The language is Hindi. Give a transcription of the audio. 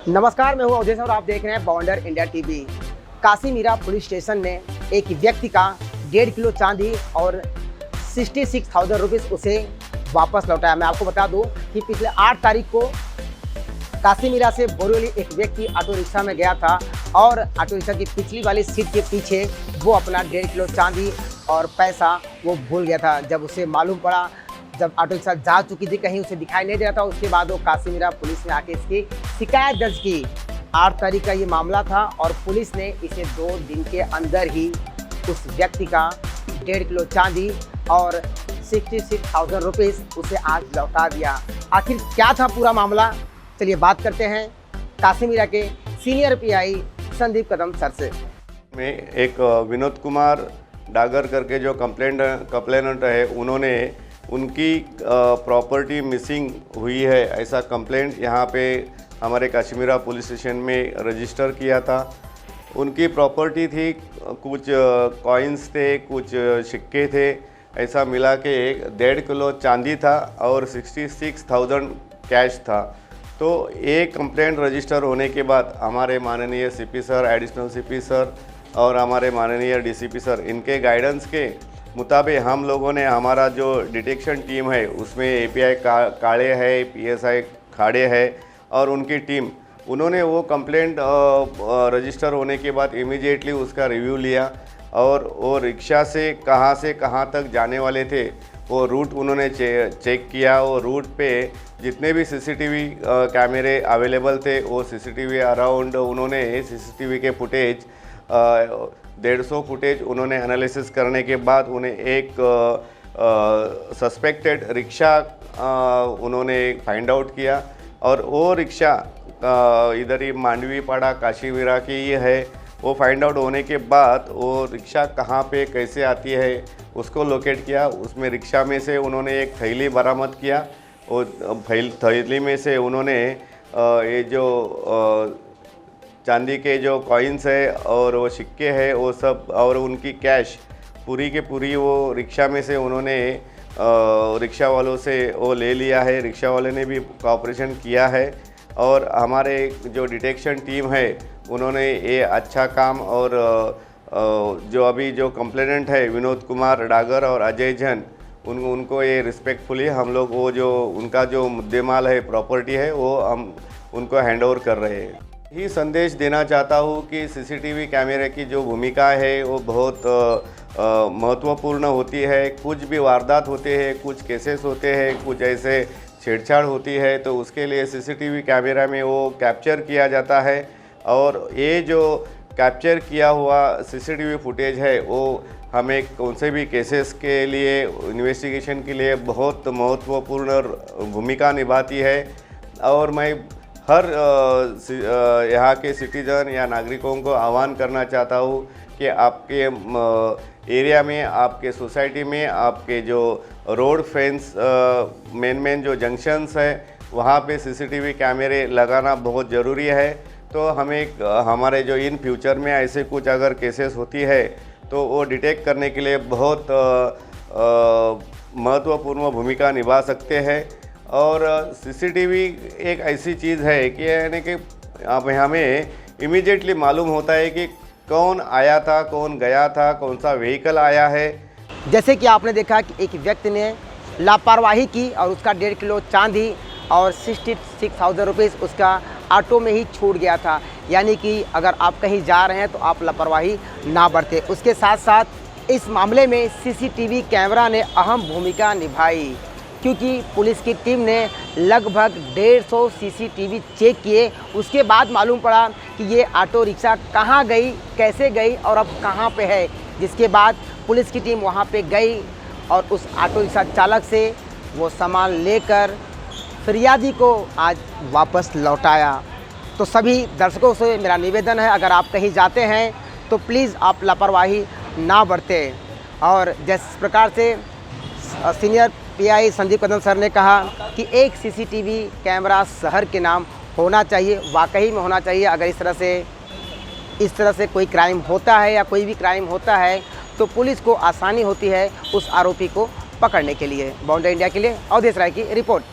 नमस्कार, मैं हूं अवधेश और आप देख रहे हैं बॉन्डर India TV. Kashimira police station ने एक व्यक्ति का 1.5 किलो चांदी और 66,000 रुपीज़ उसे वापस लौटाया। मैं आपको बता दूं कि पिछले 8 तारीख को काशीमीरा से बोरीवली एक व्यक्ति ऑटो रिक्शा में गया था और ऑटो रिक्शा की पिछली वाली सीट के पीछे वो अपना 1.5 किलो चांदी और पैसा वो भूल गया था। जब उसे मालूम पड़ा, जब ऑटो रिक्शा जा चुकी थी, कहीं उसे दिखाई नहीं दे रहा था, उसके बाद वो काशीमीरा पुलिस में आके इसकी शिकायत दर्ज की। 8 तारीख का ये मामला था और पुलिस ने इसे 2 दिन के अंदर ही उस व्यक्ति का 1.5 किलो चांदी और 66,000 रुपीज़ उसे आज लौटा दिया। आखिर क्या था पूरा मामला, चलिए बात करते हैं काशीमीरा के senior pi Sandeep Kadam sir से। में एक विनोद कुमार डागर करके जो कंप्लेनेंट है, उन्होंने उनकी प्रॉपर्टी मिसिंग हुई है ऐसा कंप्लेंट यहाँ पे हमारे काशीमीरा पुलिस स्टेशन में रजिस्टर किया था। उनकी प्रॉपर्टी थी, कुछ कॉइन्स थे, कुछ सिक्के थे, ऐसा मिला के 1.5 किलो चांदी था और 66,000 कैश था। तो एक कंप्लेंट रजिस्टर होने के बाद हमारे माननीय CP sir, additional CP sir और हमारे माननीय डीसीपी सर, इनके गाइडेंस के मुताबिक हम लोगों ने, हमारा जो डिटेक्शन टीम है उसमें एपीआई काड़े है, पीएसआई खाड़े है और उनकी टीम, उन्होंने वो कंप्लेंट रजिस्टर होने के बाद इमीडिएटली उसका रिव्यू लिया और वो रिक्शा से कहाँ तक जाने वाले थे वो रूट उन्होंने चेक किया। वो रूट पे जितने भी सीसीटीवी कैमरे अवेलेबल थे वो सीसीटीवी अराउंड उन्होंने सीसीटीवी के फुटेज 150 फुटेज उन्होंने एनालिसिस करने के बाद उन्हें एक सस्पेक्टेड रिक्शा उन्होंने फाइंड आउट किया और वो रिक्शा इधर ही मांडवीपाड़ा काशीमीरा की ही है। वो फाइंड आउट होने के बाद वो रिक्शा कहाँ पे कैसे आती है उसको लोकेट किया। उसमें रिक्शा में से उन्होंने एक थैली बरामद किया। वो थैली में से उन्होंने ये जो चांदी के जो कॉइन्स है और वो सिक्के हैं वो सब और उनकी कैश पूरी के पूरी वो रिक्शा में से उन्होंने रिक्शा वालों से वो ले लिया है। रिक्शा वाले ने भी कोऑपरेशन किया है और हमारे जो डिटेक्शन टीम है उन्होंने ये अच्छा काम और जो अभी जो कंप्लेनेंट है विनोद कुमार डागर और अजय जैन, उनको ये रिस्पेक्टफुली हम लोग वो जो उनका जो मुद्देमाल है, प्रॉपर्टी है, वो हम उनको हैंडओवर कर रहे हैं। ही संदेश देना चाहता हूँ कि सीसीटीवी कैमरे की जो भूमिका है वो बहुत महत्वपूर्ण होती है। कुछ भी वारदात होते हैं, कुछ केसेस होते हैं, कुछ ऐसे छेड़छाड़ होती है तो उसके लिए सीसीटीवी कैमरा में वो कैप्चर किया जाता है और ये जो कैप्चर किया हुआ सीसीटीवी फुटेज है वो हमें कौन से भी केसेस के लिए, इन्वेस्टिगेशन के लिए बहुत महत्वपूर्ण भूमिका निभाती है। और मैं हर यहाँ के सिटीजन या नागरिकों को आह्वान करना चाहता हूँ कि आपके एरिया में, आपके सोसाइटी में, आपके जो रोड फ्रेंड्स मेन जो जंक्शंस है वहाँ पे सीसीटीवी कैमरे लगाना बहुत ज़रूरी है। तो हमें हमारे जो इन फ्यूचर में ऐसे कुछ अगर केसेस होती है तो वो डिटेक्ट करने के लिए बहुत महत्वपूर्ण भूमिका निभा सकते हैं। और सीसीटीवी एक ऐसी चीज़ है कि यानी कि अब हमें इमीडिएटली मालूम होता है कि कौन आया था, कौन गया था, कौन सा व्हीकल आया है। जैसे कि आपने देखा कि एक व्यक्ति ने लापरवाही की और उसका 1.5 किलो चांदी और 66,000 रुपीज़ उसका ऑटो में ही छूट गया था। यानी कि अगर आप कहीं जा रहे हैं तो आप लापरवाही ना बरतें। उसके साथ साथ इस मामले में सीसीटीवी कैमरा ने अहम भूमिका निभाई, क्योंकि पुलिस की टीम ने लगभग 150 सीसीटीवी चेक किए। उसके बाद मालूम पड़ा कि ये ऑटो रिक्शा कहाँ गई, कैसे गई और अब कहाँ पे है। जिसके बाद पुलिस की टीम वहाँ पे गई और उस ऑटो रिक्शा चालक से वो सामान लेकर फरियादी को आज वापस लौटाया। तो सभी दर्शकों से मेरा निवेदन है, अगर आप कहीं जाते हैं तो प्लीज़ आप लापरवाही ना बरतें। और जिस प्रकार से senior pi Sandeep Kadam sir ने कहा कि एक सीसीटीवी कैमरा शहर के नाम होना चाहिए, वाकई में होना चाहिए। अगर इस तरह से कोई क्राइम होता है या कोई भी क्राइम होता है तो पुलिस को आसानी होती है उस आरोपी को पकड़ने के लिए। बॉन्डर इंडिया के लिए अवधेश राय की रिपोर्ट।